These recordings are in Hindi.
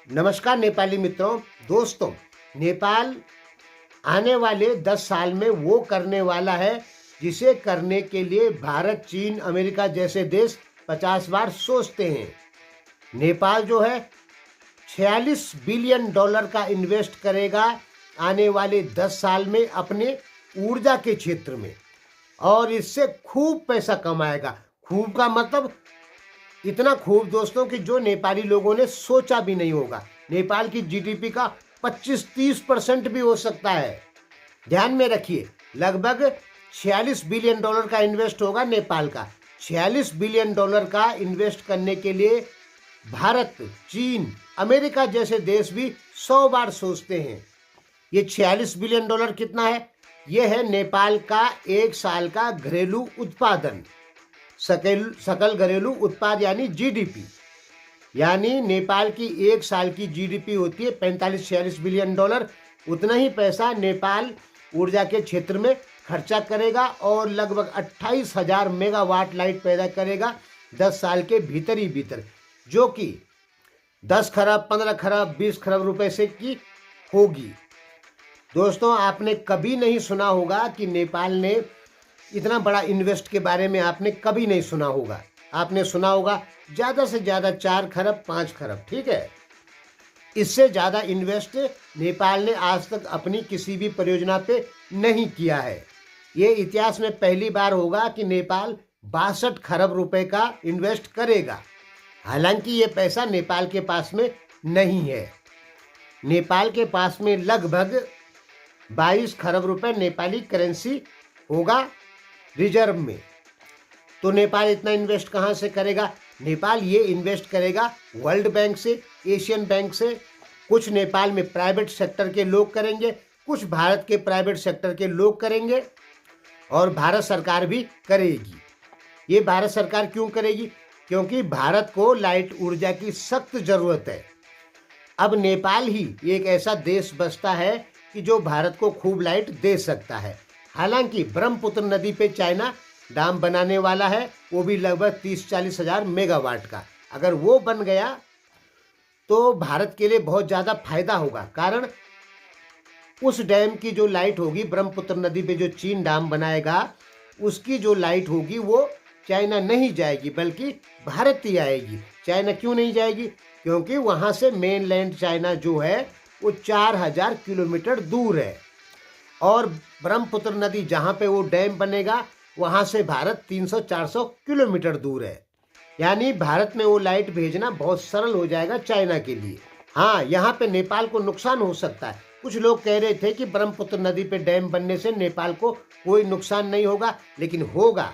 नमस्कार नेपाली मित्रों, दोस्तों। नेपाल आने वाले 10 साल में वो करने वाला है जिसे करने के लिए भारत, चीन, अमेरिका जैसे देश 50 बार सोचते हैं। नेपाल जो है 46 बिलियन डॉलर का इन्वेस्ट करेगा आने वाले 10 साल में अपने ऊर्जा के क्षेत्र में, और इससे खूब पैसा कमाएगा। खूब का मतलब इतना खूब दोस्तों कि जो नेपाली लोगों ने सोचा भी नहीं होगा। नेपाल की जीडीपी का 25-30% भी हो सकता है। ध्यान में रखिए, लगभग 46 बिलियन डॉलर का इन्वेस्ट होगा नेपाल का। 46 बिलियन डॉलर का इन्वेस्ट करने के लिए भारत, चीन, अमेरिका जैसे देश भी 100 बार सोचते हैं। ये 46 बिलियन डॉलर कितना है? ये है नेपाल का एक साल का घरेलू उत्पादन, सकल घरेलू उत्पाद यानी जीडीपी। यानी नेपाल की एक साल की जीडीपी होती है 45-46 बिलियन डॉलर। उतना ही पैसा नेपाल ऊर्जा के क्षेत्र में खर्चा करेगा और लगभग 28,000 मेगावाट लाइट पैदा करेगा 10 साल के भीतर ही भीतर, जो कि 10 खरब, 15 खरब, 20 खरब रुपए से की होगी। दोस्तों, आपने कभी नहीं सुना होगा कि नेपाल ने इतना बड़ा इन्वेस्ट के बारे में आपने कभी नहीं सुना होगा। आपने सुना होगा ज़्यादा से ज़्यादा 4 खरब, 5 खरब, ठीक है। इससे ज़्यादा इन्वेस्ट नेपाल ने आज तक अपनी किसी भी परियोजना पे नहीं किया है। ये इतिहास में पहली बार होगा कि नेपाल 62 खरब रुपए का इन्वेस्ट करेगा। हालांकि ये पैसा नेपाल के पास में नहीं है। नेपाल के पास में लगभग 22 खरब रुपए नेपाली करेंसी होगा रिजर्व में। तो नेपाल इतना इन्वेस्ट कहाँ से करेगा? नेपाल ये इन्वेस्ट करेगा वर्ल्ड बैंक से, एशियन बैंक से। कुछ नेपाल में प्राइवेट सेक्टर के लोग करेंगे, कुछ भारत के प्राइवेट सेक्टर के लोग करेंगे, और भारत सरकार भी करेगी। ये भारत सरकार क्यों करेगी? क्योंकि भारत को लाइट ऊर्जा की सख्त ज़रूरत है। अब नेपाल ही एक ऐसा देश बचता है कि जो भारत को खूब लाइट दे सकता है। हालांकि ब्रह्मपुत्र नदी पे चाइना डैम बनाने वाला है, वो भी लगभग 30-40 हज़ार मेगावाट का। अगर वो बन गया तो भारत के लिए बहुत ज़्यादा फायदा होगा, कारण उस डैम की जो लाइट होगी ब्रह्मपुत्र नदी पे, जो चीन डैम बनाएगा, उसकी जो लाइट होगी वो चाइना नहीं जाएगी बल्कि भारत ही आएगी। चाइना क्यों नहीं जाएगी? क्योंकि वहाँ से मेनलैंड चाइना जो है वो 4000 किलोमीटर दूर है, और ब्रह्मपुत्र नदी जहाँ पे वो डैम बनेगा वहाँ से भारत 300-400 किलोमीटर दूर है। यानी भारत में वो लाइट भेजना बहुत सरल हो जाएगा चाइना के लिए। हाँ, यहाँ पे नेपाल को नुकसान हो सकता है। कुछ लोग कह रहे थे कि ब्रह्मपुत्र नदी पे डैम बनने से नेपाल को कोई नुकसान नहीं होगा, लेकिन होगा।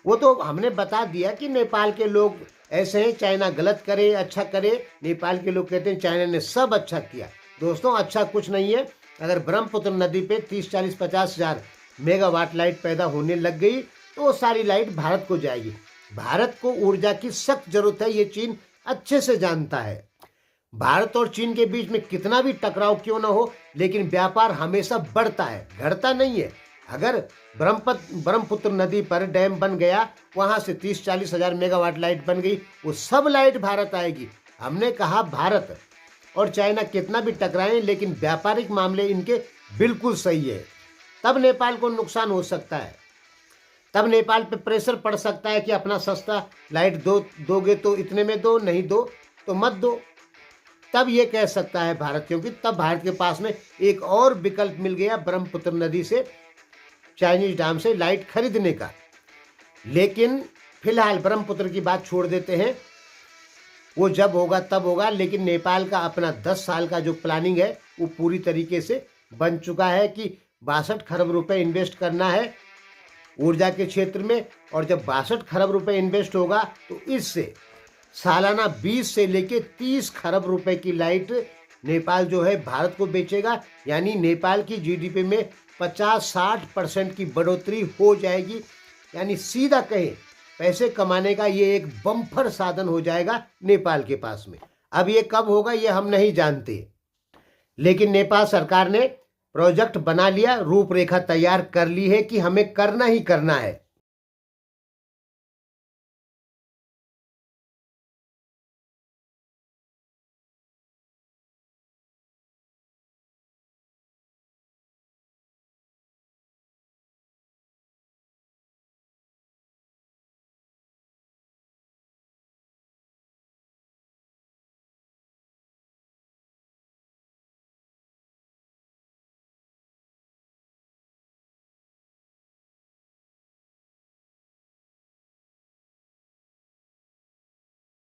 वो तो हमने बता दिया कि नेपाल के लोग ऐसे हैं, चाइना गलत करे, अच्छा करे। नेपाल के लोग कहते हैं चाइना ने सब अच्छा किया। दोस्तों, अच्छा कुछ नहीं है। अगर ब्रह्मपुत्र नदी पे 30-40-50 हज़ार मेगावाट लाइट पैदा होने लग गई तो वो सारी लाइट भारत को जाएगी। भारत को ऊर्जा की सख्त जरूरत है, ये चीन अच्छे से जानता है। भारत और चीन के बीच में कितना भी टकराव क्यों ना हो, लेकिन व्यापार हमेशा बढ़ता है, घटता नहीं है। अगर ब्रह्मपुत्र नदी पर डैम बन गया, वहां से 30-40 हज़ार मेगावाट लाइट बन गई, वो सब लाइट भारत आएगी। हमने कहा भारत और चाइना कितना भी टकराएं, लेकिन व्यापारिक मामले इनके बिल्कुल सही है। तब नेपाल को नुकसान हो सकता है, तब नेपाल पे प्रेशर पड़ सकता है कि अपना सस्ता लाइट दोगे तो इतने में दो, नहीं दो तो मत दो। तब ये कह सकता है भारत, क्योंकि तब भारत के पास में एक और विकल्प मिल गया ब्रह्मपुत्र नदी से, चाइनीज डैम से लाइट खरीदने का। लेकिन फिलहाल ब्रह्मपुत्र की बात छोड़ देते हैं, वो जब होगा तब होगा। लेकिन नेपाल का अपना 10 साल का जो प्लानिंग है वो पूरी तरीके से बन चुका है कि 62 खरब रुपए इन्वेस्ट करना है ऊर्जा के क्षेत्र में। और जब 62 खरब रुपए इन्वेस्ट होगा तो इससे सालाना 20 से लेके 30 खरब रुपए की लाइट नेपाल जो है भारत को बेचेगा। यानी नेपाल की जीडीपी में 50-60% की बढ़ोतरी हो जाएगी। यानी सीधा कहें, पैसे कमाने का ये एक बम्पर साधन हो जाएगा नेपाल के पास में। अब ये कब होगा ये हम नहीं जानते, लेकिन नेपाल सरकार ने प्रोजेक्ट बना लिया, रूपरेखा तैयार कर ली है कि हमें करना ही करना है।